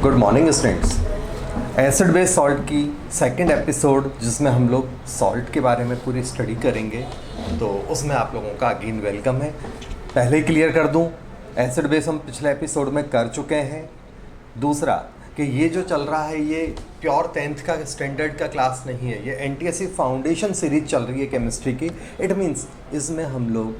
Good morning students. Acid base salt की second episode जिसमें हम लोग सॉल्ट के बारे में पूरी स्टडी करेंगे, तो उसमें आप लोगों का अगेन वेलकम है। पहले ही क्लियर कर दूं, एसिड बेस हम पिछले एपिसोड में कर चुके हैं। दूसरा कि ये जो चल रहा है ये प्योर 10th का स्टैंडर्ड का क्लास नहीं है, ये एनटीएससी फाउंडेशन सीरीज चल रही है केमिस्ट्री की। इट मीन्स इसमें हम लोग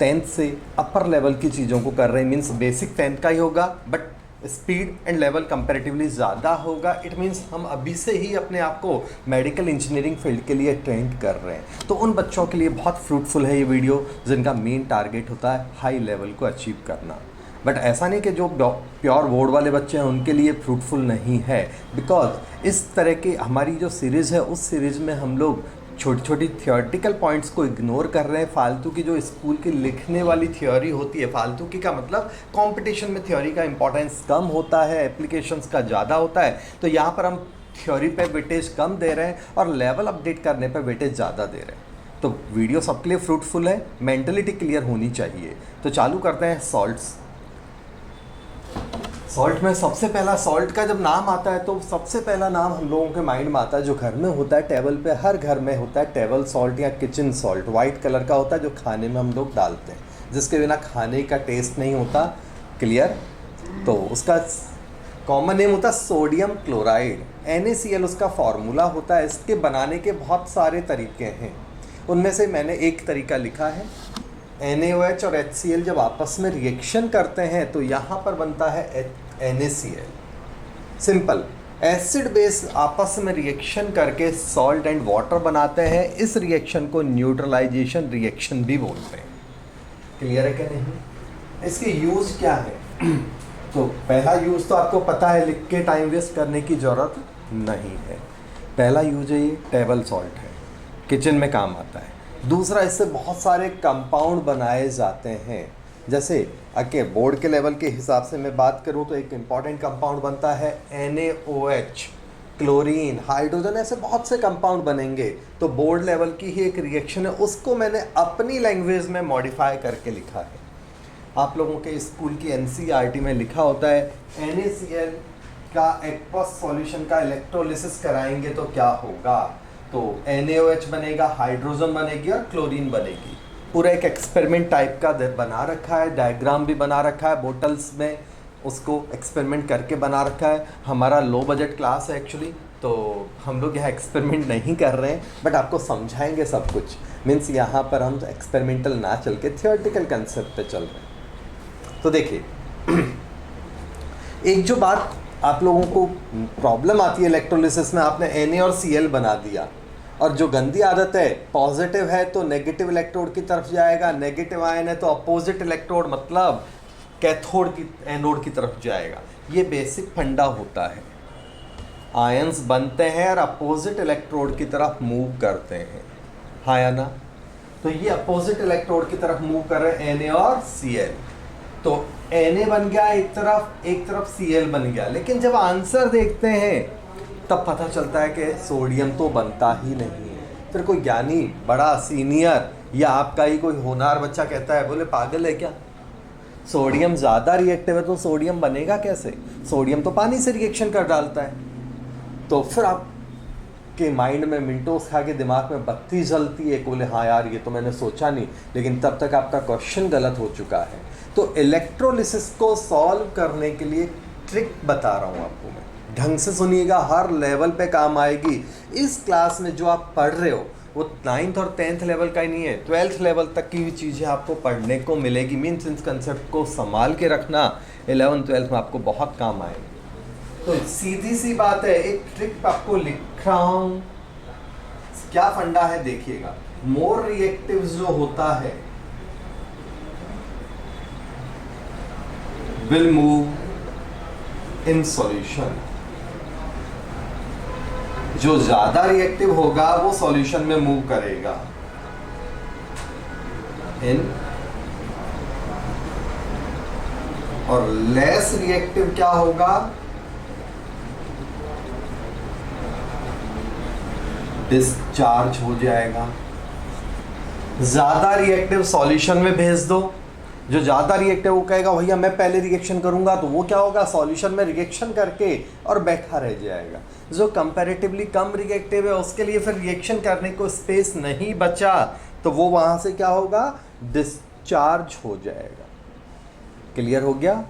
10th से अपर लेवल की चीज़ों को कर रहे हैं। मीन्स बेसिक 10th का ही होगा but speed and level comparatively ज़्यादा होगा। इट मीन्स हम अभी से ही अपने आप को मेडिकल इंजीनियरिंग फील्ड के लिए ट्रेंड कर रहे हैं। तो उन बच्चों के लिए बहुत फ्रूटफुल है ये वीडियो जिनका मेन टारगेट होता है हाई लेवल को अचीव करना। बट ऐसा नहीं कि जो प्योर बोर्ड वाले बच्चे हैं उनके लिए फ्रूटफुल नहीं है, बिकॉज इस तरह की हमारी जो सीरीज़ है उस सीरीज़ में हम लोग छोटी छोटी थियोरेटिकल पॉइंट्स को इग्नोर कर रहे हैं। फालतू की जो स्कूल की लिखने वाली थ्योरी होती है, फालतू की का मतलब कंपटीशन में थ्योरी का इंपॉर्टेंस कम होता है, एप्लीकेशंस का ज़्यादा होता है। तो यहाँ पर हम थ्योरी पे वेटेज कम दे रहे हैं और लेवल अपडेट करने पे वेटेज ज़्यादा दे रहे हैं। तो वीडियो सबके लिए फ्रूटफुल है, मेंटलिटी क्लियर होनी चाहिए। तो चालू करते हैं सॉल्ट्स। सॉल्ट में सबसे पहला, सॉल्ट का जब नाम आता है तो सबसे पहला नाम हम लोगों के माइंड में आता है जो घर में होता है, टेबल पे हर घर में होता है, टेबल सॉल्ट या किचन सॉल्ट। वाइट कलर का होता है जो खाने में हम लोग डालते हैं, जिसके बिना खाने का टेस्ट नहीं होता। क्लियर? तो उसका कॉमन नेम होता है सोडियम क्लोराइड। NaCl उसका फॉर्मूला होता है। इसके बनाने के बहुत सारे तरीके हैं, उनमें से मैंने एक तरीका लिखा है। NaOH और HCl जब आपस में रिएक्शन करते हैं तो यहाँ पर बनता है NaCl। सिंपल। एसिड बेस आपस में रिएक्शन करके सॉल्ट एंड वाटर बनाते हैं। इस रिएक्शन को न्यूट्रलाइजेशन रिएक्शन भी बोलते हैं। क्लियर है क्या नहीं? इसके यूज़ क्या है? तो पहला यूज़ तो आपको पता है, लिख के टाइम वेस्ट करने की ज़रूरत नहीं है। पहला यूज है ये टेबल सॉल्ट है, किचन में काम आता है। दूसरा, इससे बहुत सारे कंपाउंड बनाए जाते हैं। जैसे बोर्ड के लेवल के हिसाब से मैं बात करूं तो एक इम्पॉर्टेंट कंपाउंड बनता है NaOH, क्लोरीन, हाइड्रोजन, ऐसे बहुत से कंपाउंड बनेंगे। तो बोर्ड लेवल की ही एक रिएक्शन है, उसको मैंने अपनी लैंग्वेज में मॉडिफाई करके लिखा है। आप लोगों के स्कूल की NCERT में लिखा होता है NaCl का एक्वस सॉल्यूशन का इलेक्ट्रोलिसिस कराएंगे तो क्या होगा। तो NaOH बनेगा, हाइड्रोजन बनेगी और क्लोरीन बनेगी। पूरा एक एक्सपेरिमेंट टाइप का बना रखा है, डायग्राम भी बना रखा है, बोटल्स में उसको एक्सपेरिमेंट करके बना रखा है। हमारा लो बजट क्लास है एक्चुअली, तो हम लोग यहाँ एक्सपेरिमेंट नहीं कर रहे हैं बट आपको समझाएंगे सब कुछ। मीन्स यहाँ पर हम एक्सपेरिमेंटल ना चल के थियोरेटिकल कंसेप्ट पे चल रहे हैं। तो देखिए, एक जो बात आप लोगों को प्रॉब्लम आती है इलेक्ट्रोलिसिस में, आपने Na और Cl बना दिया और जो गंदी आदत है, पॉजिटिव है तो नेगेटिव इलेक्ट्रोड की तरफ जाएगा, नेगेटिव आयन है तो अपोजिट इलेक्ट्रोड मतलब कैथोड की एनोड की तरफ जाएगा। ये बेसिक फंडा होता है। आयंस बनते हैं और अपोजिट इलेक्ट्रोड की तरफ मूव करते हैं, हाँ या ना? तो ये अपोजिट इलेक्ट्रोड की तरफ मूव कर रहे हैं Na और Cl। तो Na बन गया एक तरफ Cl बन गया। लेकिन जब आंसर देखते हैं तब पता चलता है कि सोडियम तो बनता ही नहीं है। फिर कोई ज्ञानी, बड़ा सीनियर या आपका ही कोई होनहार बच्चा कहता है, बोले पागल है क्या, सोडियम ज़्यादा रिएक्टिव है तो सोडियम बनेगा कैसे? सोडियम तो पानी से रिएक्शन कर डालता है। तो फिर आपके माइंड में मिनटोस खा के दिमाग में बत्ती जलती है, बोले हाँ यार ये तो मैंने सोचा नहीं, लेकिन तब तक आपका क्वेश्चन गलत हो चुका है। तो इलेक्ट्रोलिसिस को सॉल्व करने के लिए ट्रिक बता रहा हूँ आपको मैं, ढंग से सुनिएगा, हर लेवल पे काम आएगी। इस क्लास में जो आप पढ़ रहे हो वो 9th और 10th लेवल का ही नहीं है, 12th लेवल तक की भी चीज़ें आपको पढ़ने को मिलेगी। मीन्स इस कंसेप्ट को संभाल के रखना, 11th 12th में आपको बहुत काम आएगी। तो सीधी सी बात है, एक ट्रिक आपको लिख रहा हूँ। क्या फंडा है देखिएगा। मोर रिएक्टिव जो होता है विल मूव इन सॉल्यूशन, जो ज्यादा रिएक्टिव होगा वो सॉल्यूशन में मूव करेगा इन, और लेस रिएक्टिव क्या होगा, डिस्चार्ज हो जाएगा। ज्यादा रिएक्टिव सॉल्यूशन में भेज दो, जो ज़्यादा रिएक्टिव वो कहेगा भैया मैं पहले रिएक्शन करूँगा, तो वो क्या होगा, सॉल्यूशन में रिएक्शन करके और बैठा रह जाएगा। जो कंपैरेटिवली कम रिएक्टिव है उसके लिए फिर रिएक्शन करने को स्पेस नहीं बचा, तो वो वहाँ से क्या होगा, डिस्चार्ज हो जाएगा। क्लियर हो गया?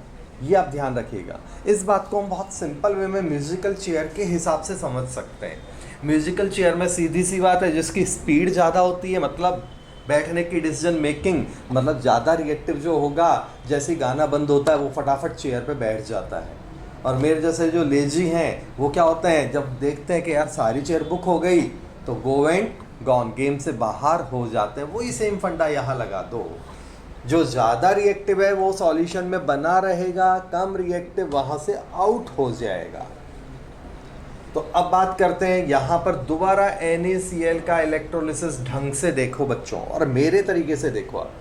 ये आप ध्यान रखिएगा। इस बात को हम बहुत सिंपल वे में म्यूजिकल चेयर के हिसाब से समझ सकते हैं। म्यूजिकल चेयर में सीधी सी बात है, जिसकी स्पीड ज़्यादा होती है, मतलब बैठने की डिसीजन मेकिंग, मतलब ज़्यादा रिएक्टिव जो होगा, जैसे गाना बंद होता है वो फटाफट चेयर पे बैठ जाता है। और मेरे जैसे जो लेजी हैं वो क्या होते हैं, जब देखते हैं कि यार सारी चेयर बुक हो गई तो गो एंड गॉन, गेम से बाहर हो जाते हैं। वही सेम फंडा यहाँ लगा दो। जो ज़्यादा रिएक्टिव है वो सॉल्यूशन में बना रहेगा, कम रिएक्टिव वहाँ से आउट हो जाएगा। तो अब बात करते हैं यहाँ पर दोबारा NaCl का इलेक्ट्रोलिसिस ढंग से देखो बच्चों, और मेरे तरीके से देखो आप।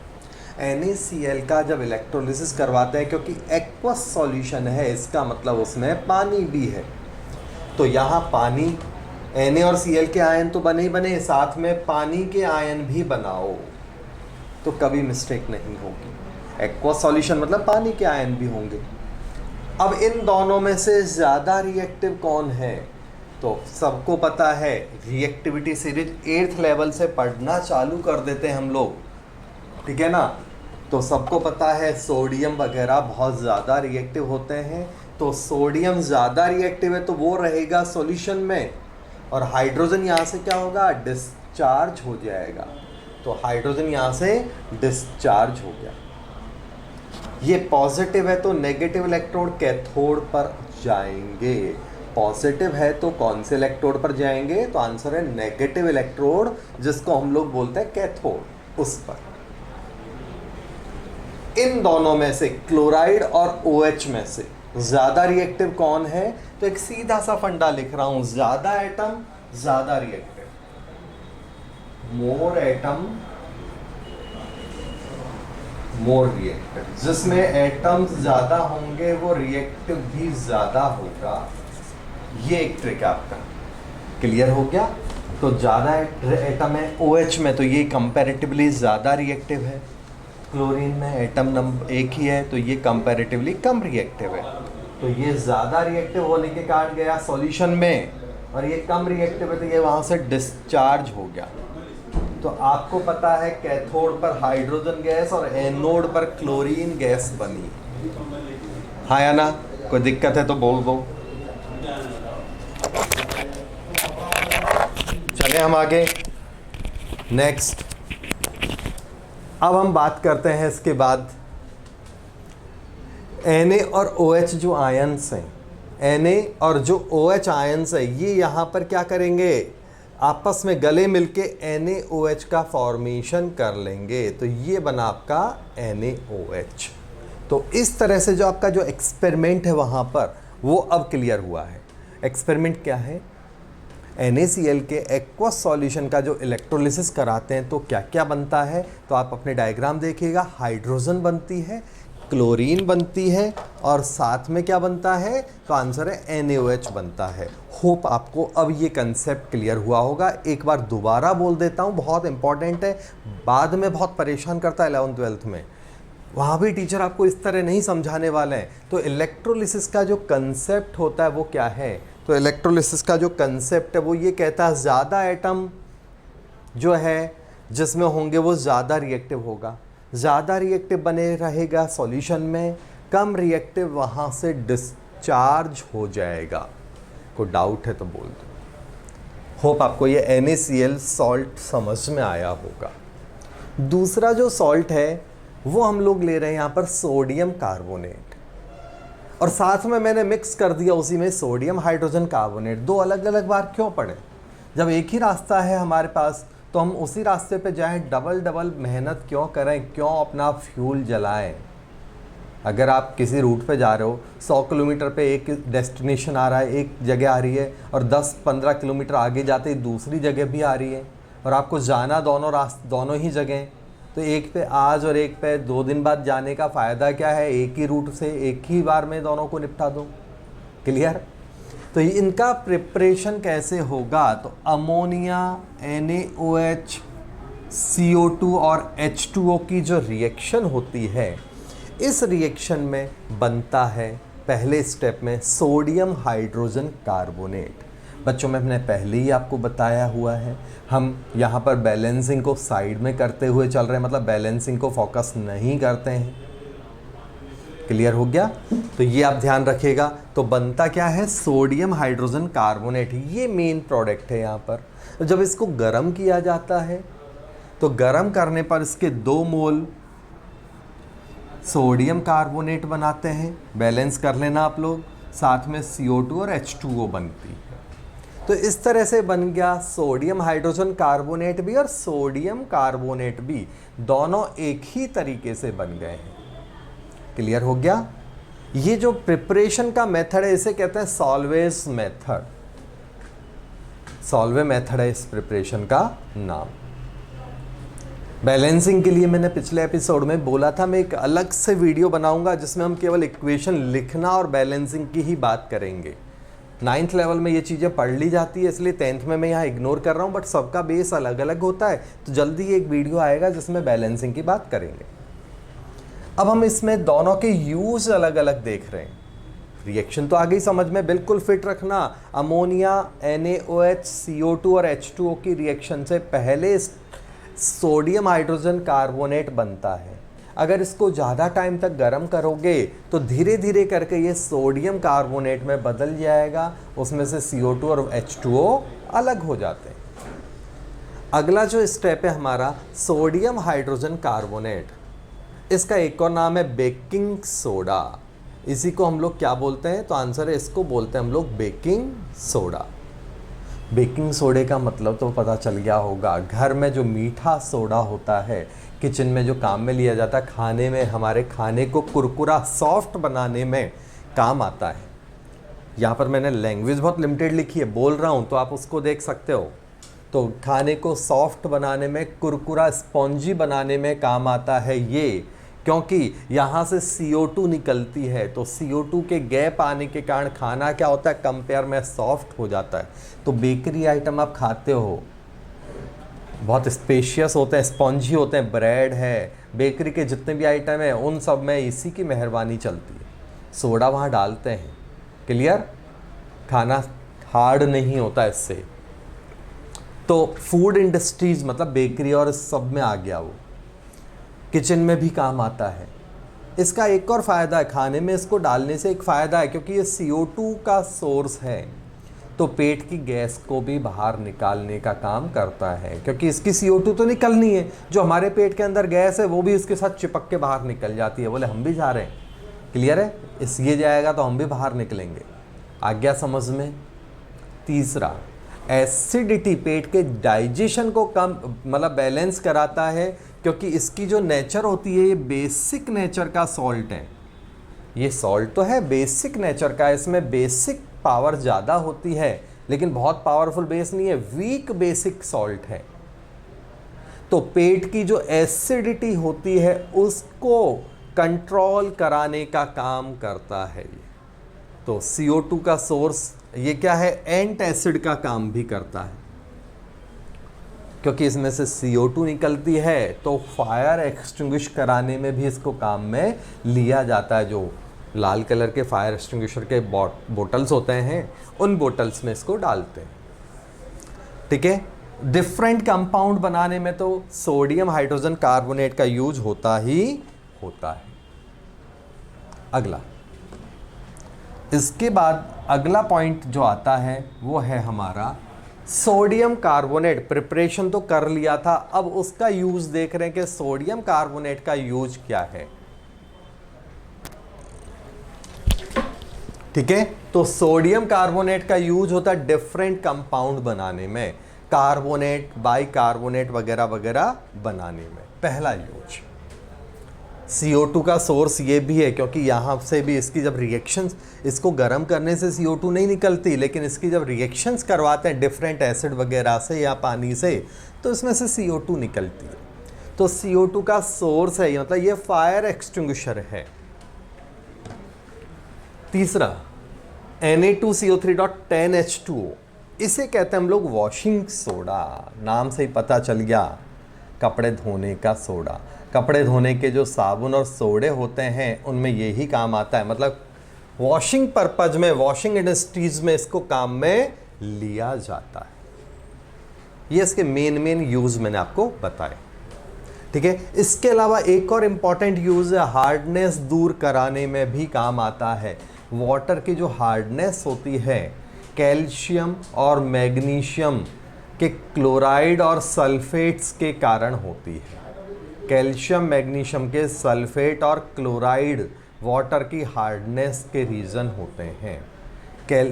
NaCl का जब इलेक्ट्रोलिसिस करवाते हैं, क्योंकि एक्वस सॉल्यूशन है, इसका मतलब उसमें पानी भी है, तो यहाँ पानी Na और Cl के आयन तो बने ही बने, साथ में पानी के आयन भी बनाओ, तो कभी मिस्टेक नहीं होगी। एक्वस सॉल्यूशन मतलब पानी के आयन भी होंगे। अब इन दोनों में से ज़्यादा रिएक्टिव कौन है, तो सबको पता है, रिएक्टिविटी सीरीज 8th लेवल से पढ़ना चालू कर देते हैं हम लोग, ठीक है ना। तो सबको पता है सोडियम वगैरह बहुत ज़्यादा रिएक्टिव होते हैं, तो सोडियम ज़्यादा रिएक्टिव है तो वो रहेगा सॉल्यूशन में, और हाइड्रोजन यहाँ से क्या होगा, डिस्चार्ज हो जाएगा। तो हाइड्रोजन यहाँ से डिस्चार्ज हो गया। ये पॉजिटिव है तो नेगेटिव इलेक्ट्रोड कैथोड पर जाएंगे, पॉजिटिव है तो कौन से इलेक्ट्रोड पर जाएंगे, तो आंसर है नेगेटिव इलेक्ट्रोड, जिसको हम लोग बोलते हैं कैथोड, उस पर। इन दोनों में से क्लोराइड और OH में से ज्यादा रिएक्टिव कौन है, तो एक सीधा सा फंडा लिख रहा हूं, ज्यादा एटम ज्यादा रिएक्टिव, मोर एटम मोर रिएक्टिव। जिसमें एटम्स ज्यादा होंगे वो रिएक्टिव भी ज्यादा होगा। ये एक ट्रिक आपका क्लियर हो गया। तो ज़्यादा एटम है OH में, तो ये कंपैरेटिवली ज़्यादा रिएक्टिव है। क्लोरीन में एटम नंबर 1 ही है, तो ये कंपैरेटिवली कम रिएक्टिव है। तो ये ज़्यादा रिएक्टिव होने के कारण गया सॉल्यूशन में, और ये कम रिएक्टिव है तो ये वहाँ से डिस्चार्ज हो गया। तो आपको पता है कैथोड पर हाइड्रोजन गैस और एनोड पर क्लोरीन गैस बनी। हाँ या ना, कोई दिक्कत है तो बोल दो। चले हम आगे, नेक्स्ट। अब हम बात करते हैं इसके बाद Na और OH जो आयन्स हैं, Na और जो OH आयन्स है, ये यहाँ पर क्या करेंगे, आपस में गले मिलके NaOH का फॉर्मेशन कर लेंगे। तो ये बना आपका NaOH। तो इस तरह से जो आपका जो एक्सपेरिमेंट है वहाँ पर वो अब क्लियर हुआ है। एक्सपेरिमेंट क्या है, NaCl के एक्वस सॉल्यूशन का जो इलेक्ट्रोलिसिस कराते हैं तो क्या क्या बनता है, तो आप अपने डायग्राम देखिएगा। हाइड्रोजन बनती है, क्लोरीन बनती है, और साथ में क्या बनता है, तो आंसर है NaOH बनता है। होप आपको अब ये कंसेप्ट क्लियर हुआ होगा। एक बार दोबारा बोल देता हूँ, बहुत इंपॉर्टेंट है, बाद में बहुत परेशान करता है 11th 12th में, वहाँ भी टीचर आपको इस तरह नहीं समझाने वाले हैं। तो इलेक्ट्रोलिसिस का जो कंसेप्ट होता है वो क्या है, तो इलेक्ट्रोलिसिस का जो कंसेप्ट है वो ये कहता है ज़्यादा एटम जो है जिसमें होंगे वो ज़्यादा रिएक्टिव होगा, ज़्यादा रिएक्टिव बने रहेगा सॉल्यूशन में, कम रिएक्टिव वहाँ से डिस्चार्ज हो जाएगा। कोई डाउट है तो बोल दो। होप आपको ये NaCl सॉल्ट समझ में आया होगा। दूसरा जो सॉल्ट है वो हम लोग ले रहे हैं यहाँ पर सोडियम कार्बोनेट, और साथ में मैंने मिक्स कर दिया उसी में सोडियम हाइड्रोजन कार्बोनेट। दो अलग अलग बार क्यों पढ़े, जब एक ही रास्ता है हमारे पास तो हम उसी रास्ते पे जाएं, डबल डबल मेहनत क्यों करें, क्यों अपना फ्यूल जलाएं। अगर आप किसी रूट पे जा रहे हो, 100 किलोमीटर पे एक डेस्टिनेशन आ रहा है, एक जगह आ रही है, और 10-15 किलोमीटर आगे जाते ही दूसरी जगह भी आ रही है, और आपको जाना दोनों ही जगह, तो एक पे आज और एक पे 2 दिन बाद जाने का फ़ायदा क्या है, एक ही रूट से एक ही बार में दोनों को निपटा दो। क्लियर। तो इनका प्रिपरेशन कैसे होगा, तो अमोनिया, NaOH, CO2 और H2O की जो रिएक्शन होती है इस रिएक्शन में बनता है पहले स्टेप में सोडियम हाइड्रोजन कार्बोनेट। बच्चों में हमने पहले ही आपको बताया हुआ है, हम यहाँ पर बैलेंसिंग को साइड में करते हुए चल रहे हैं, मतलब बैलेंसिंग को फोकस नहीं करते हैं। क्लियर हो गया? तो ये आप ध्यान रखिएगा। तो बनता क्या है? सोडियम हाइड्रोजन कार्बोनेट, ये मेन प्रोडक्ट है यहाँ पर। जब इसको गर्म किया जाता है तो गर्म करने पर इसके 2 मोल सोडियम कार्बोनेट बनाते हैं, बैलेंस कर लेना आप लोग, साथ में CO2 और H2O बनती है। तो इस तरह से बन गया सोडियम हाइड्रोजन कार्बोनेट भी और सोडियम कार्बोनेट भी, दोनों एक ही तरीके से बन गए हैं। क्लियर हो गया? ये जो प्रिपरेशन का मेथड है इसे कहते हैं सॉल्वेज मेथड। सॉल्वे मेथड है इस प्रिपरेशन का नाम। बैलेंसिंग के लिए मैंने पिछले एपिसोड में बोला था मैं एक अलग से वीडियो बनाऊंगा जिसमें हम केवल इक्वेशन लिखना और बैलेंसिंग की ही बात करेंगे। 9th लेवल में ये चीज़ें पढ़ ली जाती है, इसलिए 10th में मैं यहाँ इग्नोर कर रहा हूँ, बट सबका बेस अलग अलग होता है। तो जल्दी एक वीडियो आएगा जिसमें बैलेंसिंग की बात करेंगे। अब हम इसमें दोनों के यूज अलग अलग देख रहे हैं। रिएक्शन तो आ गई समझ में, बिल्कुल फिट रखना। अमोनिया, NaOH, CO2 और H2O की रिएक्शन से पहले सोडियम हाइड्रोजन कार्बोनेट बनता है। अगर इसको ज़्यादा टाइम तक गर्म करोगे तो धीरे धीरे करके ये सोडियम कार्बोनेट में बदल जाएगा, उसमें से CO2 और H2O अलग हो जाते हैं। अगला जो स्टेप है हमारा सोडियम हाइड्रोजन कार्बोनेट, इसका एक और नाम है बेकिंग सोडा। इसी को हम लोग क्या बोलते हैं? तो आंसर है इसको बोलते हैं हम लोग बेकिंग सोडा। बेकिंग सोडे का मतलब तो पता चल गया होगा, घर में जो मीठा सोडा होता है किचन में जो काम में लिया जाता है, खाने में हमारे खाने को कुरकुरा सॉफ्ट बनाने में काम आता है। यहाँ पर मैंने लैंग्वेज बहुत लिमिटेड लिखी है, बोल रहा हूँ तो आप उसको देख सकते हो। तो खाने को सॉफ्ट बनाने में, कुरकुरा स्पॉन्जी बनाने में काम आता है ये, क्योंकि यहाँ से CO2 निकलती है। तो CO2 के गैप आने के कारण खाना क्या होता है? कंपेयर में सॉफ्ट हो जाता है। तो बेकरी आइटम आप खाते हो बहुत स्पेशियस होते हैं, स्पॉन्जी होते हैं, ब्रेड है, बेकरी के जितने भी आइटम हैं उन सब में इसी की मेहरबानी चलती है। सोडा वहाँ डालते हैं। क्लियर? खाना हार्ड नहीं होता इससे। तो फूड इंडस्ट्रीज मतलब बेकरी और सब में आ गया वो, किचन में भी काम आता है। इसका एक और फ़ायदा है, खाने में इसको डालने से एक फ़ायदा है, क्योंकि ये CO2 का सोर्स है तो पेट की गैस को भी बाहर निकालने का काम करता है, क्योंकि इसकी CO2 तो निकलनी है, जो हमारे पेट के अंदर गैस है वो भी इसके साथ चिपक के बाहर निकल जाती है। बोले हम भी जा रहे हैं। क्लियर है? इस ये जाएगा तो हम भी बाहर निकलेंगे। आ गया समझ में? तीसरा, एसिडिटी पेट के डाइजेशन को कम मतलब बैलेंस कराता है, क्योंकि इसकी जो नेचर होती है ये बेसिक नेचर का सॉल्ट है। ये सॉल्ट तो है बेसिक नेचर का, इसमें बेसिक पावर ज़्यादा होती है लेकिन बहुत पावरफुल बेस नहीं है, वीक बेसिक सॉल्ट है। तो पेट की जो एसिडिटी होती है उसको कंट्रोल कराने का काम करता है ये। तो CO2 का सोर्स ये क्या है? एंट एसिड का काम भी करता है, क्योंकि इसमें से CO2 निकलती है तो फायर एक्सटिंग्विश कराने में भी इसको काम में लिया जाता है। जो लाल कलर के फायर एक्सटिंग्विशर के बोटल्स होते हैं उन बोटल्स में इसको डालते हैं। ठीक है? डिफरेंट कंपाउंड बनाने में तो सोडियम हाइड्रोजन कार्बोनेट का यूज होता ही होता है। अगला, इसके बाद अगला पॉइंट जो आता है वो है हमारा सोडियम कार्बोनेट। प्रिपरेशन तो कर लिया था, अब उसका यूज देख रहे हैं कि सोडियम कार्बोनेट का यूज क्या है। ठीक है? तो सोडियम कार्बोनेट का यूज होता है डिफरेंट कंपाउंड बनाने में, कार्बोनेट, बाइकार्बोनेट वगैरह वगैरह बनाने में। पहला यूज CO2 का सोर्स ये भी है, क्योंकि यहाँ से भी इसकी जब रिएक्शंस, इसको गर्म करने से CO2 नहीं निकलती, लेकिन इसकी जब रिएक्शंस करवाते हैं डिफरेंट एसिड वगैरह से या पानी से तो इसमें से CO2 निकलती है। तो CO2 का सोर्स है, मतलब ये फायर एक्सटिंग्विशर है। तीसरा, Na2CO3.10H2O, इसे कहते हैं हम लोग वॉशिंग सोडा। नाम से ही पता चल गया, कपड़े धोने का सोडा। कपड़े धोने के जो साबुन और सोडे होते हैं उनमें यही काम आता है, मतलब वॉशिंग पर्पज में, वॉशिंग इंडस्ट्रीज में इसको काम में लिया जाता है। ये इसके मेन यूज मैंने आपको बताए, ठीक है। इसके अलावा एक और इंपॉर्टेंट यूज है, हार्डनेस दूर कराने में भी काम आता है। वाटर की जो हार्डनेस होती है कैल्शियम और मैग्नीशियम के क्लोराइड और सल्फेट्स के कारण होती है। कैल्शियम मैग्नीशियम के सल्फेट और क्लोराइड वाटर की हार्डनेस के रीज़न होते हैं।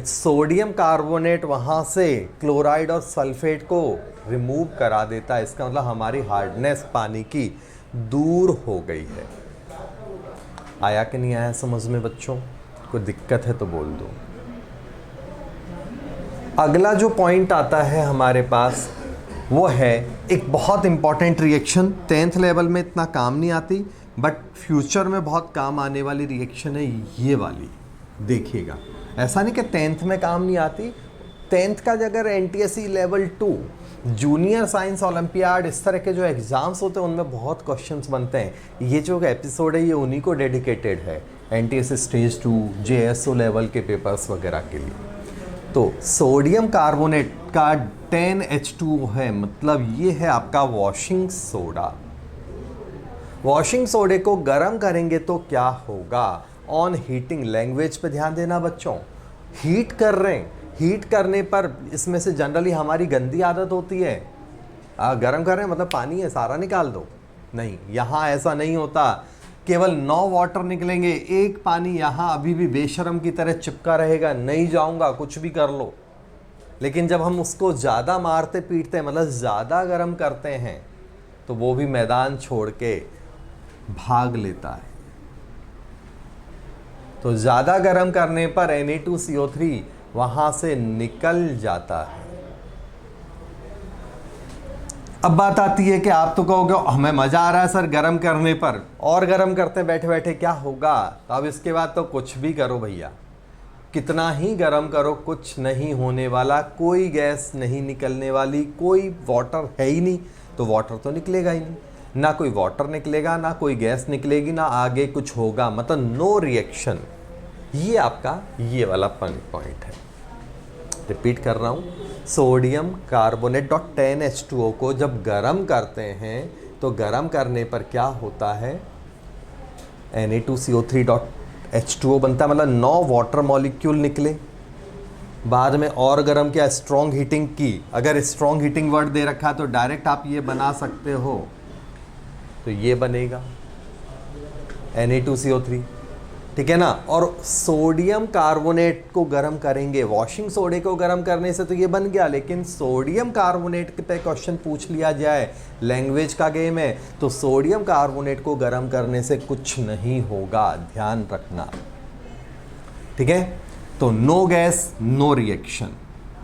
सोडियम कार्बोनेट वहाँ से क्लोराइड और सल्फेट को रिमूव करा देता है। इसका मतलब हमारी हार्डनेस पानी की दूर हो गई है। आया कि नहीं आया समझ में बच्चों? कोई दिक्कत है तो बोल दो। अगला जो पॉइंट आता है हमारे पास वो है एक बहुत इंपॉर्टेंट रिएक्शन, 10th लेवल में इतना काम नहीं आती बट फ्यूचर में बहुत काम आने वाली रिएक्शन है ये वाली। देखिएगा, ऐसा नहीं कि 10th में काम नहीं आती। 10th का अगर NTSE level 2 junior science olympiad इस तरह के जो एग्ज़ाम्स होते हैं उनमें बहुत क्वेश्चंस बनते हैं। ये जो एपिसोड है ये उन्हीं को डेडिकेटेड है, NTSE स्टेज 2 JSO लेवल के पेपर्स वगैरह के लिए। तो सोडियम कार्बोनेट का 10H2O है, मतलब ये है आपका वॉशिंग सोडा। वॉशिंग सोडे को गर्म करेंगे तो क्या होगा? ऑन हीटिंग, लैंग्वेज पे ध्यान देना बच्चों। हीट कर रहे हैं, हीट करने पर इसमें से जनरली हमारी गंदी आदत होती है, गर्म कर रहे हैं मतलब पानी है सारा निकाल दो। नहीं, यहाँ ऐसा नहीं होता। केवल 9 वाटर निकलेंगे, एक पानी यहाँ अभी भी बेशर्म की तरह चिपका रहेगा, नहीं जाऊँगा कुछ भी कर लो। लेकिन जब हम उसको ज़्यादा मारते पीटते हैं, मतलब ज़्यादा गर्म करते हैं, तो वो भी मैदान छोड़ के भाग लेता है। तो ज़्यादा गर्म करने पर Na2CO3 वहाँ से निकल जाता है। अब बात आती है कि आप तो कहोगे हमें मज़ा आ रहा है सर गर्म करने पर, और गर्म करते बैठे बैठे क्या होगा? तो अब इसके बाद तो कुछ भी करो भैया, कितना ही गर्म करो कुछ नहीं होने वाला, कोई गैस नहीं निकलने वाली, कोई वाटर है ही नहीं, तो वाटर तो निकलेगा ही नहीं, ना कोई वाटर निकलेगा ना कोई गैस निकलेगी, ना आगे कुछ होगा, मतलब नो रिएक्शन। ये आपका ये वाला पॉइंट है। रिपीट कर रहा हूँ, सोडियम कार्बोनेट डॉट 10H2O को जब गर्म करते हैं तो गर्म करने पर क्या होता है? Na2CO3 डॉट H2O बनता है, मतलब 9 वाटर मॉलिक्यूल निकले। बाद में और गर्म किया, स्ट्रॉन्ग हीटिंग की। अगर स्ट्रॉन्ग हीटिंग वर्ड दे रखा है तो डायरेक्ट आप ये बना सकते हो, तो ये बनेगा Na2CO3, ठीक है ना। और सोडियम कार्बोनेट को गर्म करेंगे, वॉशिंग सोडे को गर्म करने से तो ये बन गया, लेकिन सोडियम कार्बोनेट पे क्वेश्चन पूछ लिया जाए, लैंग्वेज का गेम है, तो सोडियम कार्बोनेट को गर्म करने से कुछ नहीं होगा, ध्यान रखना, ठीक है। तो नो गैस नो रिएक्शन,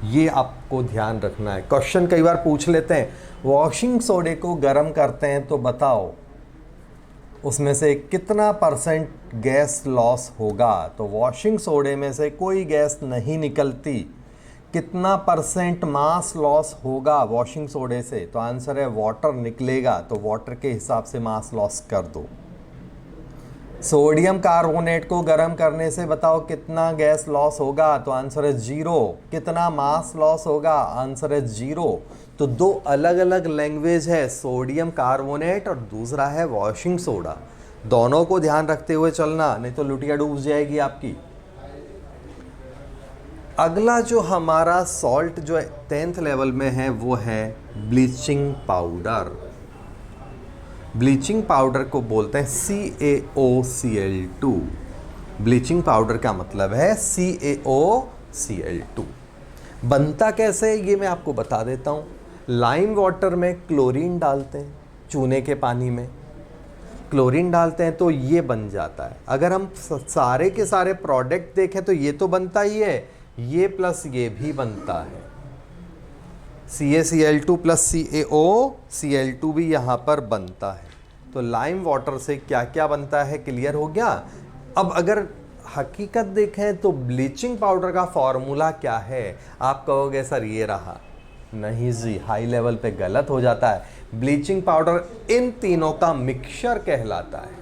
ये आपको ध्यान रखना है। क्वेश्चन कई बार पूछ लेते हैं, वॉशिंग सोडे को गर्म करते हैं तो बताओ उसमें से कितना % गैस लॉस होगा? तो वॉशिंग सोडे में से कोई गैस नहीं निकलती, कितना % मास लॉस होगा वॉशिंग सोडे से? तो आंसर है वाटर निकलेगा, तो वाटर के हिसाब से मास लॉस कर दो। सोडियम कार्बोनेट को गर्म करने से बताओ कितना गैस लॉस होगा? तो आंसर है 0। कितना मास लॉस होगा? आंसर है 0। तो दो अलग अलग लैंग्वेज है, सोडियम कार्बोनेट और दूसरा है वॉशिंग सोडा। दोनों को ध्यान रखते हुए चलना, नहीं तो लुटिया डूब जाएगी आपकी। अगला जो हमारा सॉल्ट जो 10th लेवल में है वो है ब्लीचिंग पाउडर। ब्लीचिंग पाउडर को बोलते हैं CaOCl2। ब्लीचिंग पाउडर का मतलब है CaOCl2। बनता कैसे ये मैं आपको बता देता हूँ। लाइम वाटर में क्लोरीन डालते हैं, चूने के पानी में क्लोरीन डालते हैं तो ये बन जाता है। अगर हम सारे के सारे प्रोडक्ट देखें तो ये तो बनता ही है, ये प्लस ये भी बनता है, CaCl2 प्लस CaOCl2 भी यहाँ पर बनता है। तो लाइम वाटर से क्या क्या बनता है क्लियर हो गया। अब अगर हकीकत देखें तो ब्लीचिंग पाउडर का फॉर्मूला क्या है? आप कहोगे सर ये रहा, नहीं जी, हाई लेवल पे गलत हो जाता है। ब्लीचिंग पाउडर इन तीनों का मिक्सचर कहलाता है।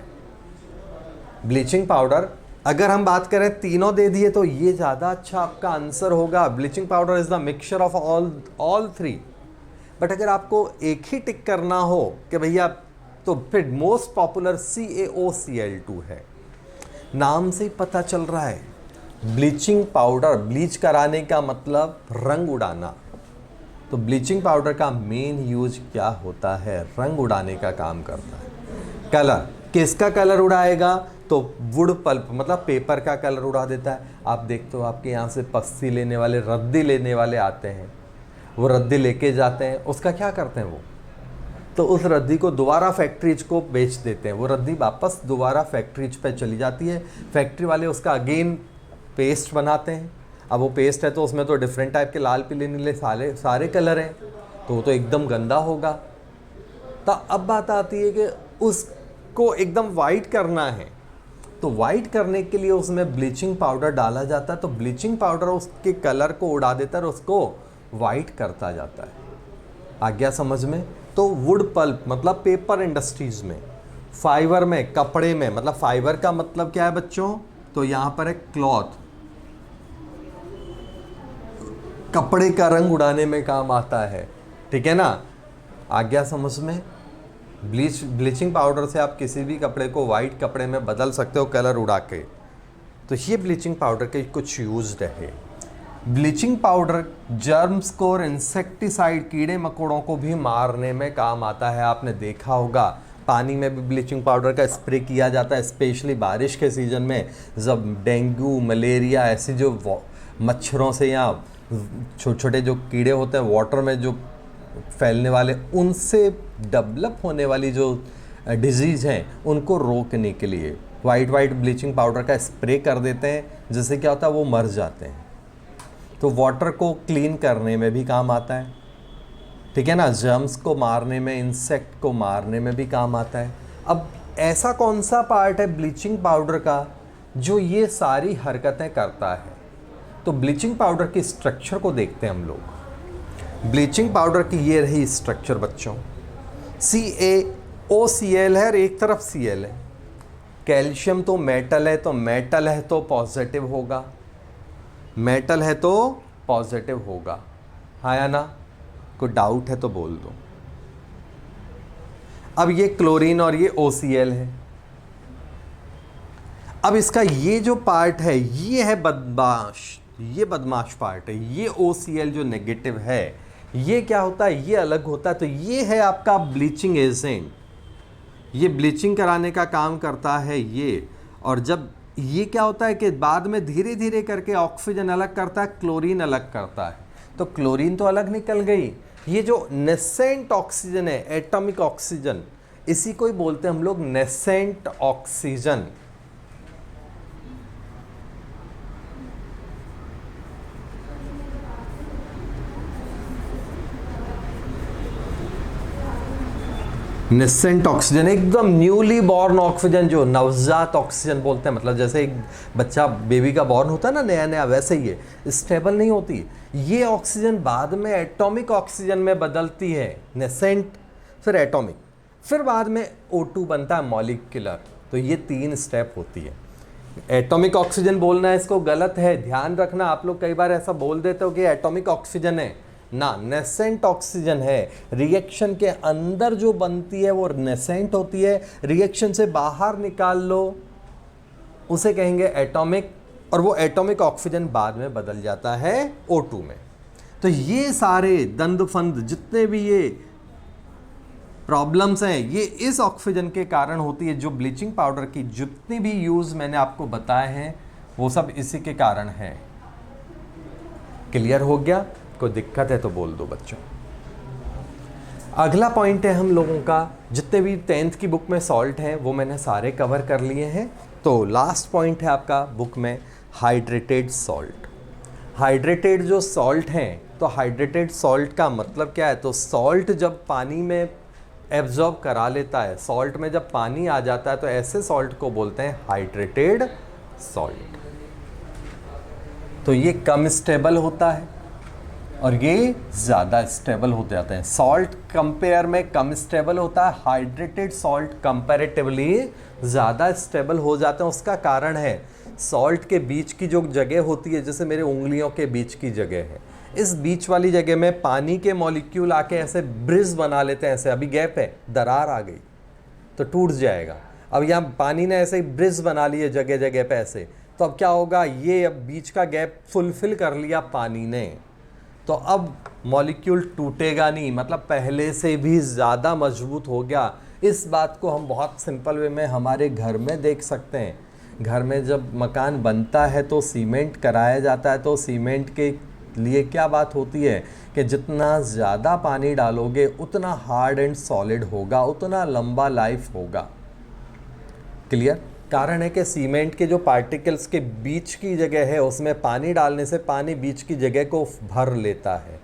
ब्लीचिंग पाउडर, अगर हम बात करें तीनों दे दिए तो ये ज़्यादा अच्छा आपका आंसर होगा। Bleaching powder is the mixture of all three. But अगर आपको एक ही टिक करना हो कि भैया, तो फिर मोस्ट पॉपुलर CaOCl2 है। नाम से ही पता चल रहा है, ब्लीचिंग पाउडर, ब्लीच कराने का मतलब रंग उड़ाना। तो ब्लीचिंग पाउडर का मेन यूज क्या होता है? रंग उड़ाने का काम करता है। कलर, किसका कलर उड़ाएगा? तो वुड पल्प मतलब पेपर का कलर उड़ा देता है। आप देखते हो आपके यहाँ से पस्ती लेने वाले, रद्दी लेने वाले आते हैं, वो रद्दी लेके जाते हैं, उसका क्या करते हैं वो? तो उस रद्दी को दोबारा फैक्ट्रीज को बेच देते हैं। वो रद्दी वापस दोबारा फैक्ट्रीज पे चली जाती है, फैक्ट्री वाले उसका अगेन पेस्ट बनाते हैं। अब वो पेस्ट है तो उसमें तो डिफरेंट टाइप के लाल पीले नीले सारे कलर हैं, तो वो तो एकदम गंदा होगा। तो अब बात आती है कि उसको एकदम वाइट करना है, तो वाइट करने के लिए उसमें ब्लीचिंग पाउडर डाला जाता है। तो ब्लीचिंग पाउडर उसके कलर को उड़ा देता है और उसको वाइट करता जाता है। आ गया समझ में? तो वुड पल्प मतलब पेपर इंडस्ट्रीज में, फाइबर में, कपड़े में, मतलब फाइबर का मतलब क्या है बच्चों? तो यहाँ पर एक क्लॉथ, कपड़े का रंग उड़ाने में काम आता है। ठीक है ना? आ गया समझ में? ब्लीचिंग पाउडर से आप किसी भी कपड़े को वाइट कपड़े में बदल सकते हो कलर उड़ा के। तो ये ब्लीचिंग पाउडर के कुछ यूज है। ब्लीचिंग पाउडर जर्म्स को और इंसेक्टिसाइड, कीड़े मकोड़ों को भी मारने में काम आता है। आपने देखा होगा पानी में भी ब्लीचिंग पाउडर का स्प्रे किया जाता है, स्पेशली बारिश के सीज़न में, जब डेंगू, मलेरिया ऐसे जो मच्छरों से या छोटे छोटे जो कीड़े होते हैं वाटर में जो फैलने वाले, उनसे डेवलप होने वाली जो डिजीज़ हैं उनको रोकने के लिए वाइट ब्लीचिंग पाउडर का स्प्रे कर देते हैं, जिससे क्या होता है वो मर जाते हैं। तो वाटर को क्लीन करने में भी काम आता है। ठीक है ना? जर्म्स को मारने में, इंसेक्ट को मारने में भी काम आता है। अब ऐसा कौन सा पार्ट है ब्लीचिंग पाउडर का जो ये सारी हरकतें करता है? तो ब्लीचिंग पाउडर की स्ट्रक्चर को देखते हैं हम लोग। ब्लीचिंग पाउडर की ये रही स्ट्रक्चर बच्चों, CaOCl है और एक तरफ Cl है। कैल्शियम तो मेटल है, तो मेटल है तो पॉजिटिव होगा, मेटल है तो पॉजिटिव होगा। हाँ या ना? कोई डाउट है तो बोल दो। अब ये क्लोरीन और ये OCl है। अब इसका ये जो पार्ट है ये है बदमाश, ये बदमाश पार्ट है। ये OCl जो नेगेटिव है ये क्या होता है? ये अलग होता है। तो ये है आपका ब्लीचिंग एजेंट, ये ब्लीचिंग कराने का काम करता है ये। और जब ये क्या होता है कि बाद में धीरे धीरे करके ऑक्सीजन अलग करता है, क्लोरीन अलग करता है। तो क्लोरीन तो अलग निकल गई, ये जो नेसेंट ऑक्सीजन है, एटॉमिक ऑक्सीजन, इसी को ही बोलते हैं हम लोग नेसेंट ऑक्सीजन। नेसेंट ऑक्सीजन, एकदम न्यूली बॉर्न ऑक्सीजन, जो नवजात ऑक्सीजन बोलते हैं। मतलब जैसे एक बच्चा बेबी का बॉर्न होता है ना नया नया, वैसे ही ये स्टेबल नहीं होती। ये ऑक्सीजन बाद में एटॉमिक ऑक्सीजन में बदलती है, नेसेंट फिर एटॉमिक, फिर बाद में O2 बनता है मॉलिक्यूलर। तो ये 3 स्टेप होती है। एटॉमिक ऑक्सीजन बोलना इसको गलत है, ध्यान रखना। आप लोग कई बार ऐसा बोल देते हो कि एटॉमिक ऑक्सीजन है ना, नेसेंट ऑक्सीजन है। रिएक्शन के अंदर जो बनती है वो नेसेंट होती है, रिएक्शन से बाहर निकाल लो उसे कहेंगे एटॉमिक, और वो एटॉमिक ऑक्सीजन बाद में बदल जाता है O2 में। तो ये सारे दंद फंद जितने भी ये प्रॉब्लम्स हैं ये इस ऑक्सीजन के कारण होती है। जो ब्लीचिंग पाउडर की जितनी भी यूज़ मैंने आपको बताए हैं वो सब इसी के कारण है। क्लियर हो गया? कोई दिक्कत है तो बोल दो बच्चों। अगला पॉइंट है हम लोगों का, जितने भी 10th की बुक में सॉल्ट हैं वो मैंने सारे कवर कर लिए हैं। तो लास्ट पॉइंट है आपका बुक में हाइड्रेटेड सॉल्ट। हाइड्रेटेड जो सॉल्ट हैं, तो हाइड्रेटेड सॉल्ट का मतलब क्या है? तो सॉल्ट जब पानी में एब्जॉर्ब करा लेता है, सॉल्ट में जब पानी आ जाता है तो ऐसे सॉल्ट को बोलते हैं हाइड्रेटेड सॉल्ट। तो ये कम स्टेबल होता है, और ये ज़्यादा स्टेबल हो जाते हैं। सॉल्ट कंपेयर में कम स्टेबल होता है, हाइड्रेटेड सॉल्ट कंपैरेटिवली ज़्यादा स्टेबल हो जाते हैं। उसका कारण है सॉल्ट के बीच की जो जगह होती है, जैसे मेरे उंगलियों के बीच की जगह है, इस बीच वाली जगह में पानी के मॉलिक्यूल आके ऐसे ब्रिज बना लेते हैं। ऐसे अभी गैप है, दरार आ गई तो टूट जाएगा। अब यहाँ पानी ने ऐसे ही ब्रिज बना लिए जगह जगह पे ऐसे, तो अब क्या होगा, ये अब बीच का गैप फुलफिल कर लिया पानी ने, तो अब मॉलिक्यूल टूटेगा नहीं, मतलब पहले से भी ज़्यादा मजबूत हो गया। इस बात को हम बहुत सिंपल वे में हमारे घर में देख सकते हैं। घर में जब मकान बनता है तो सीमेंट कराया जाता है, तो सीमेंट के लिए क्या बात होती है कि जितना ज़्यादा पानी डालोगे उतना हार्ड एंड सॉलिड होगा, उतना लंबा लाइफ होगा। क्लियर? कारण है कि सीमेंट के जो पार्टिकल्स के बीच की जगह है उसमें पानी डालने से पानी बीच की जगह को भर लेता है,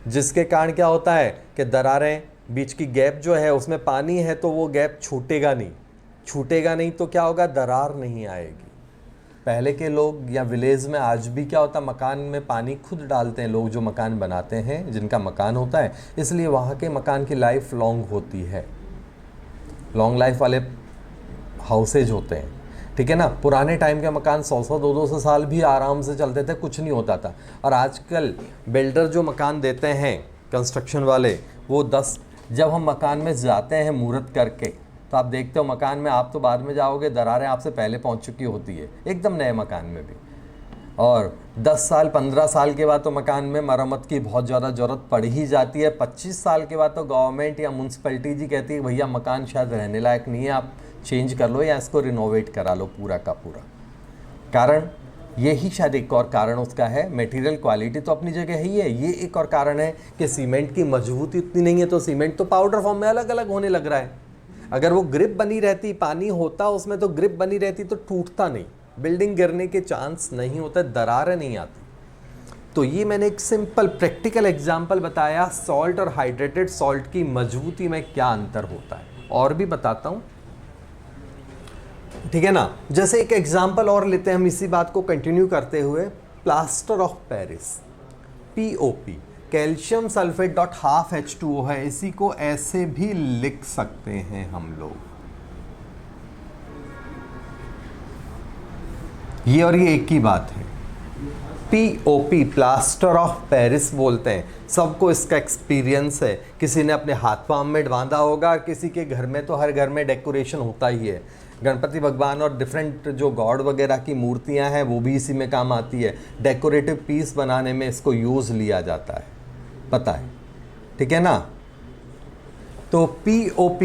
जिसके कारण क्या होता है कि दरारें, बीच की गैप जो है उसमें पानी है तो वो गैप छूटेगा नहीं तो क्या होगा, दरार नहीं आएगी। पहले के लोग या विलेज में आज भी क्या होता है, मकान में पानी खुद डालते हैं लोग जो मकान बनाते हैं, जिनका मकान होता है, इसलिए वहाँ के मकान की लाइफ लॉन्ग होती है, लॉन्ग लाइफ वाले हाउसेज होते हैं, ठीक है ना। पुराने टाइम के मकान 100-100 200 साल भी आराम से चलते थे, कुछ नहीं होता था। और आजकल बिल्डर जो मकान देते हैं, कंस्ट्रक्शन वाले, वो 10, जब हम मकान में जाते हैं मुहूर्त करके तो आप देखते हो मकान में, आप तो बाद में जाओगे, दरारें आपसे पहले पहुंच चुकी होती है, एकदम नए मकान में भी। और 10 साल 15 साल के बाद तो मकान में मरम्मत की बहुत ज़्यादा ज़रूरत पड़ ही जाती है। 25 साल के बाद तो गवर्नमेंट या म्यूनसिपैलिटी जी कहती है भैया मकान शायद रहने लायक नहीं है, आप चेंज कर लो या इसको रिनोवेट करा लो पूरा का पूरा। कारण यही शायद एक और कारण उसका है, मटेरियल क्वालिटी तो अपनी जगह ही है, ये एक और कारण है कि सीमेंट की मजबूती इतनी नहीं है, तो सीमेंट तो पाउडर फॉर्म में अलग अलग होने लग रहा है। अगर वो ग्रिप बनी रहती, पानी होता उसमें तो ग्रिप बनी रहती तो टूटता नहीं, बिल्डिंग गिरने के चांस नहीं होते, दरारें नहीं आती। तो ये मैंने एक सिंपल प्रैक्टिकल एग्जांपल बताया, सॉल्ट और हाइड्रेटेड सॉल्ट की मजबूती में क्या अंतर होता है। और भी बताता हूँ, ठीक है ना। जैसे एक एग्जांपल और लेते हैं हम इसी बात को कंटिन्यू करते हुए, plaster of Paris, POP, calcium sulphate dot half H2O है, इसी को ऐसे भी लिख सकते हैं हम लोग, ये और ये एक ही बात है। POP, प्लास्टर ऑफ पेरिस बोलते हैं, सबको इसका एक्सपीरियंस है, किसी ने अपने हाथ पांव में बांधा होगा, किसी के घर में तो हर घर में डेकोरेशन होता ही है, गणपति भगवान और डिफरेंट जो गॉड वगैरह की मूर्तियां हैं वो भी इसी में काम आती है, डेकोरेटिव पीस बनाने में इसको यूज़ लिया जाता है, पता है, ठीक है ना। तो POP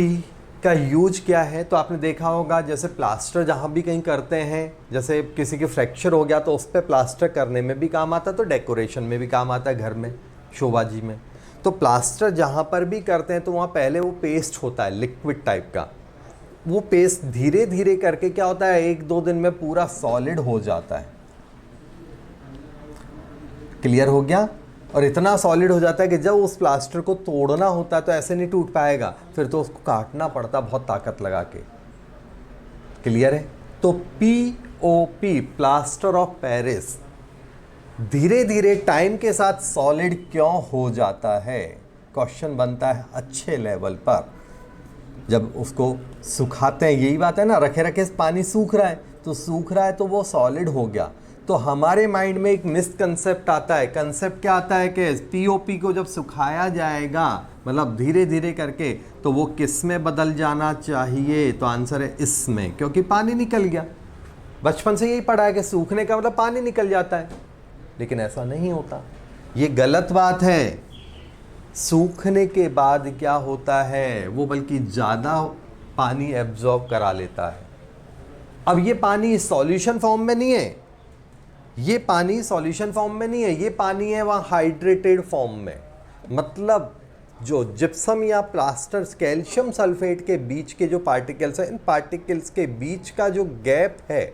का यूज क्या है, तो आपने देखा होगा जैसे प्लास्टर जहाँ भी कहीं करते हैं, जैसे किसी के फ्रैक्चर हो गया तो उस पर प्लास्टर करने में भी काम आता है, तो डेकोरेशन में भी काम आता है, घर में शोभाजी में। तो प्लास्टर जहाँ पर भी करते हैं तो वहाँ पहले वो पेस्ट होता है लिक्विड टाइप का, वो पेस्ट धीरे धीरे करके क्या होता है 1-2 दिन में पूरा सॉलिड हो जाता है। क्लियर हो गया? और इतना सॉलिड हो जाता है कि जब उस प्लास्टर को तोड़ना होता है तो ऐसे नहीं टूट पाएगा, फिर तो उसको काटना पड़ता बहुत ताकत लगा के। क्लियर है? तो POP, प्लास्टर ऑफ पेरिस, धीरे धीरे टाइम के साथ सॉलिड क्यों हो जाता है, क्वेश्चन बनता है अच्छे लेवल पर। जब उसको सुखाते हैं, यही बात है ना, रखे रखे पानी सूख रहा है तो वो सॉलिड हो गया। तो हमारे माइंड में एक मिसकंसेप्ट आता है, कंसेप्ट क्या आता है कि POP को जब सुखाया जाएगा, मतलब धीरे धीरे करके, तो वो किस में बदल जाना चाहिए, तो आंसर है इसमें, क्योंकि पानी निकल गया। बचपन से यही पढ़ा है कि सूखने का मतलब पानी निकल जाता है, लेकिन ऐसा नहीं होता, ये गलत बात है। सूखने के बाद क्या होता है, वो बल्कि ज़्यादा पानी एब्जॉर्ब करा लेता है। अब ये पानी सॉल्यूशन फॉर्म में नहीं है, ये पानी सॉल्यूशन फॉर्म में नहीं है, ये पानी है वहाँ हाइड्रेटेड फॉर्म में। मतलब जो जिप्सम या प्लास्टर, कैल्शियम सल्फेट के बीच के जो पार्टिकल्स हैं, इन पार्टिकल्स के बीच का जो गैप है,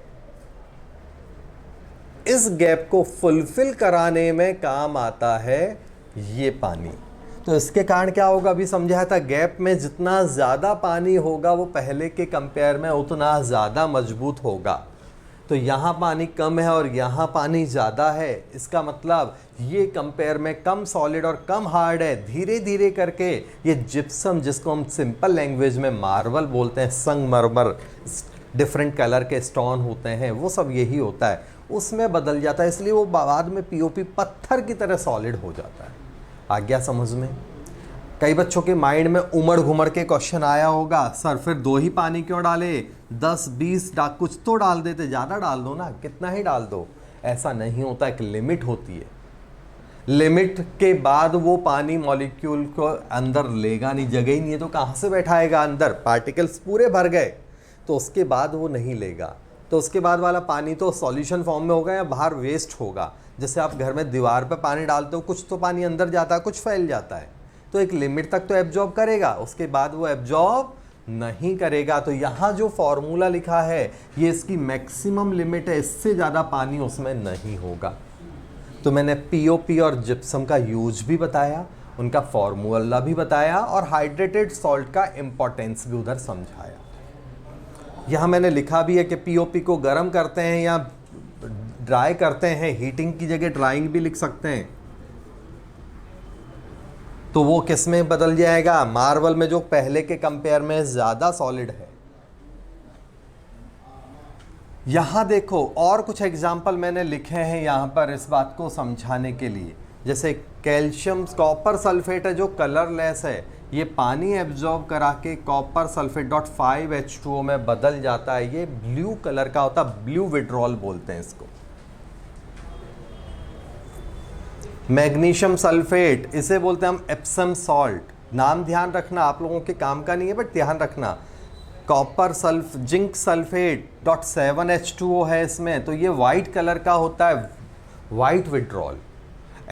इस गैप को फुलफिल कराने में काम आता है ये पानी। तो इसके कारण क्या होगा, अभी समझाया था, गैप में जितना ज़्यादा पानी होगा वो पहले के कंपेयर में उतना ज़्यादा मजबूत होगा। तो यहाँ पानी कम है और यहाँ पानी ज़्यादा है, इसका मतलब ये कंपेयर में कम सॉलिड और कम हार्ड है। धीरे धीरे करके ये जिप्सम, जिसको हम सिंपल लैंग्वेज में मार्बल बोलते हैं, संगमरमर, डिफरेंट कलर के स्टोन होते हैं, वो सब यही होता है, उसमें बदल जाता है, इसलिए वो बाद में पीओपी पत्थर की तरह सॉलिड हो जाता है। आ गया समझ में? कई बच्चों के माइंड में उमड़ घुमड़ के क्वेश्चन आया होगा, सर फिर 2 ही पानी क्यों डाले, 10-20 कुछ तो डाल देते, ज़्यादा डाल दो ना, कितना ही डाल दो। ऐसा नहीं होता, एक लिमिट होती है। लिमिट के बाद वो पानी मॉलिक्यूल को अंदर लेगा नहीं, जगह ही नहीं है तो कहाँ से बैठाएगा अंदर, पार्टिकल्स पूरे भर गए, तो उसके बाद वो नहीं लेगा। तो उसके बाद वाला पानी तो सॉल्यूशन फॉर्म में होगा या बाहर वेस्ट होगा। जैसे आप घर में दीवार पे पानी डालते हो, कुछ तो पानी अंदर जाता है, कुछ फैल जाता है, तो एक लिमिट तक तो एब्जॉर्ब करेगा, उसके बाद वो एब्जॉर्ब नहीं करेगा। तो यहाँ जो फॉर्मूला लिखा है ये इसकी मैक्सिमम लिमिट है, इससे ज़्यादा पानी उसमें नहीं होगा। तो मैंने पीओपी और जिप्सम का यूज भी बताया, उनका फॉर्मूला भी बताया और हाइड्रेटेड सॉल्ट का इम्पोर्टेंस भी उधर समझाया। यहाँ मैंने लिखा भी है कि पीओपी को गर्म करते हैं या ड्राई करते हैं, हीटिंग की जगह ड्राइंग भी लिख सकते हैं। तो वो किस में बदल जाएगा, मार्बल में, जो पहले के कंपेयर में ज़्यादा सॉलिड है। यहाँ देखो और कुछ एग्जाम्पल मैंने लिखे हैं यहाँ पर इस बात को समझाने के लिए। जैसे कैल्शियम कॉपर सल्फेट है जो कलरलेस है, ये पानी एब्जॉर्ब करा के कॉपर सल्फेट .5H2O में बदल जाता है, ये ब्लू कलर का होता है, ब्लू विड्रॉल बोलते हैं इसको। मैग्नीशियम सल्फेट, इसे बोलते हैं हम एप्सम सॉल्ट, नाम ध्यान रखना, आप लोगों के काम का नहीं है बट ध्यान रखना। कॉपर जिंक सल्फेट .7H2O है इसमें, तो ये वाइट कलर का होता है, वाइट विड्रॉल।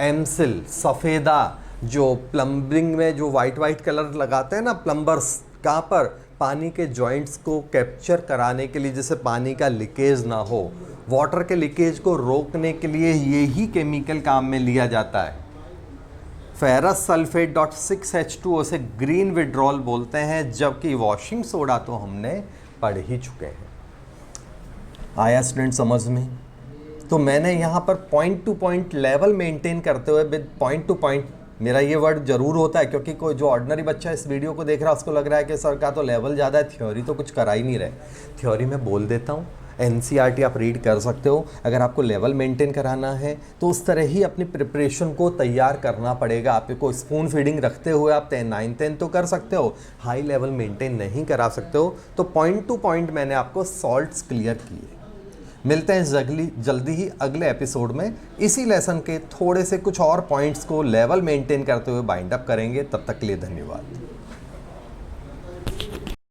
एमसिल सफ़ेदा, जो प्लम्बिंग में जो वाइट कलर लगाते हैं ना प्लम्बर्स, कहाँ पर, पानी के जॉइंट्स को कैप्चर कराने के लिए, जिससे पानी का लीकेज ना हो, वाटर के लीकेज को रोकने के लिए यही केमिकल काम में लिया जाता है। फेरस सल्फेट .6H2O से ग्रीन विड्रॉल बोलते हैं, जबकि वॉशिंग सोडा तो हमने पढ़ ही चुके हैं। आया स्टूडेंट समझ में? तो मैंने यहाँ पर point two point level maintain करते हुए, विद पॉइंट टू पॉइंट, मेरा ये वर्ड जरूर होता है क्योंकि कोई जो ऑर्डिनरी बच्चा इस वीडियो को देख रहा है उसको लग रहा है कि सर का तो लेवल ज़्यादा है, थ्योरी तो कुछ करा ही नहीं रहे। थ्योरी में बोल देता हूँ, NCERT आप रीड कर सकते हो। अगर आपको लेवल मेंटेन कराना है तो उस तरह ही अपनी प्रिपरेशन को तैयार करना पड़ेगा। आपको स्पून फीडिंग रखते हुए आप 9th तो कर सकते हो, हाई लेवल मेंटेन नहीं करा सकते हो। तो पॉइंट टू पॉइंट मैंने आपको सॉल्ट्स क्लियर किए। मिलते हैं जल्दी ही अगले एपिसोड में, इसी लेसन के थोड़े से कुछ और पॉइंट्स को लेवल मेंटेन करते हुए बाइंड अप करेंगे। तब तक के लिए धन्यवाद।